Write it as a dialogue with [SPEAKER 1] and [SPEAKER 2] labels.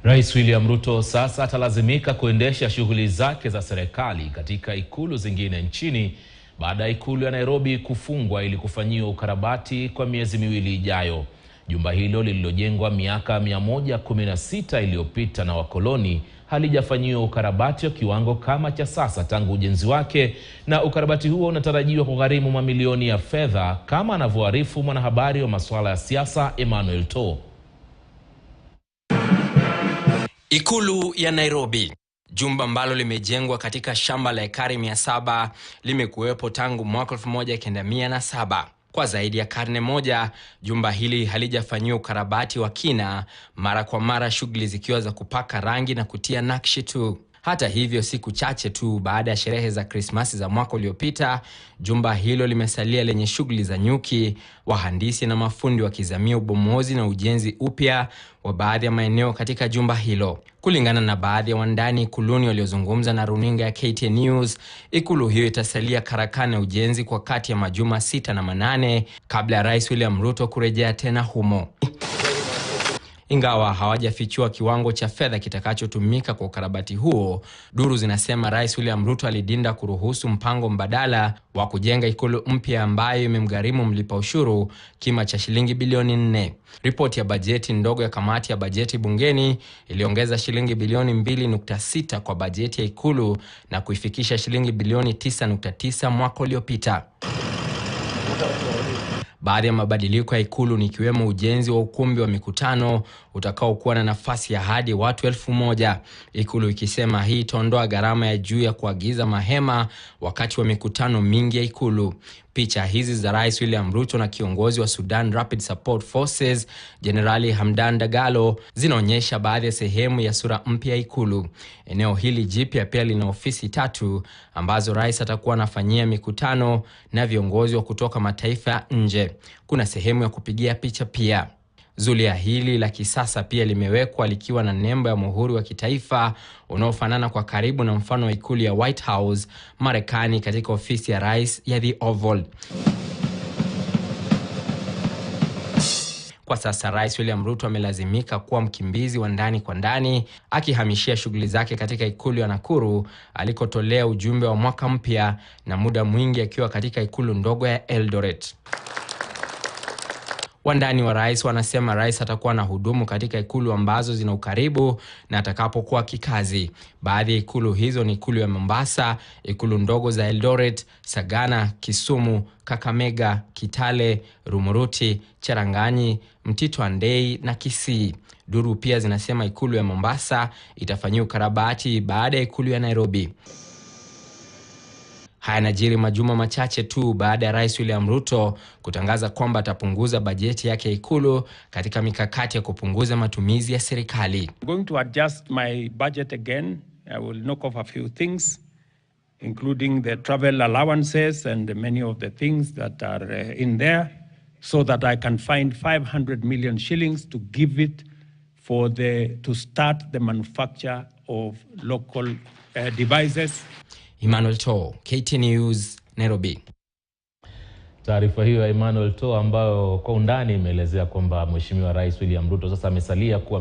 [SPEAKER 1] Rais William Ruto sasa atalazimika kuendesha shughuli zake za serikali katika ikulu zingine nchini baada ya ikulu ya Nairobi kufungwa ili kufanyiwa ukarabati kwa miezi miwili ijayo. Jumba hilo lililojengwa miaka 116 iliyopita na wakoloni halijafanyiwa ukarabati wa kiwango kama cha sasa tangu ujenzi wake, na ukarabati huo unatarajiwa kugharimu mamilioni ya fedha, kama anavyoarifu mwanahabari wa masuala ya siasa Emmanuel To.
[SPEAKER 2] Ikulu ya Nairobi, jumba ambalo limejengwa katika shamba la ekari 700, limekuwepo tangu mwaka 1907. Kwa zaidi ya karne moja, jumba hili halijafanyiwa ukarabati wa kina, mara kwa mara shughuli zikiwa za kupaka rangi na kutia nakshi tu. Hata hivyo, siku chache tu baada ya sherehe za Krismasi za mwaka uliopita, jumba hilo limesalia lenye shughuli za nyuki, wahandisi na mafundi wakizamia ubomozi na ujenzi upya wa baadhi ya maeneo katika jumba hilo. Kulingana na baadhi ya wandani ikuluni waliozungumza na runinga ya KTN News, ikulu hiyo itasalia karakana ya ujenzi kwa kati ya majuma 6 na 8 kabla ya Rais William Ruto kurejea tena humo. Ingawa hawajafichua kiwango cha fedha kitakachotumika kwa ukarabati huo, duru zinasema Rais William Ruto alidinda kuruhusu mpango mbadala wa kujenga ikulu mpya ambayo imemgharimu mlipa ushuru kima cha shilingi bilioni 4. Ripoti ya bajeti ndogo ya kamati ya bajeti bungeni iliongeza shilingi bilioni 2.6 kwa bajeti ya ikulu na kuifikisha shilingi bilioni 9.9 mwaka uliopita. Baadhi ya mabadiliko ya ikulu ni ikiwemo ujenzi wa ukumbi wa mikutano utakaokuwa na nafasi ya hadi watu 1000, ikulu ikisema hii itaondoa gharama ya juu ya kuagiza mahema wakati wa mikutano mingi ya ikulu. Picha hizi za Rais William Ruto na kiongozi wa Sudan Rapid Support Forces Generali Hamdan Dagalo zinaonyesha baadhi ya sehemu ya sura mpya ya ikulu. Eneo hili jipya pia lina ofisi 3 ambazo rais atakuwa anafanyia mikutano na viongozi wa kutoka mataifa ya nje. Kuna sehemu ya kupigia picha pia. Zulia hili la kisasa pia limewekwa likiwa na nembo ya muhuri wa kitaifa unaofanana kwa karibu na mfano wa ikulu ya White House Marekani katika ofisi ya rais ya The Oval. Kwa sasa Rais William Ruto amelazimika kuwa mkimbizi wa ndani kwa ndani, akihamishia shughuli zake katika ikulu ya Nakuru alikotolea ujumbe wa mwaka mpya, na muda mwingi akiwa katika ikulu ndogo ya Eldoret. Wandani wa rais wanasema rais atakuwa na hudumu katika ikulu ambazo zina ukaribu na atakapokuwa kikazi. Baadhi ya ikulu hizo ni ikulu ya Mombasa, ikulu ndogo za Eldoret, Sagana, Kisumu, Kakamega, Kitale, Rumuruti, Cherangani, Mtito Andei na Kisii. Duru pia zinasema ikulu ya Mombasa itafanyiwa ukarabati baada ya ikulu ya Nairobi. Haya yanajiri majuma machache tu baada ya Rais William Ruto kutangaza kwamba atapunguza bajeti yake ya ikulu katika mikakati ya kupunguza matumizi ya serikali.
[SPEAKER 3] I'm going to adjust my budget again. I will knock off a few things, including the travel allowances and many of the things that are in there, so that I can find 500 million shillings to give it to start the manufacture of local devices.
[SPEAKER 2] Emmanuel To, KTN News, Nairobi.
[SPEAKER 1] Taarifa hiyo ya Emmanuel To ambayo kwa undani imeelezea kwamba Mheshimiwa Rais William Ruto sasa amesalia kuwa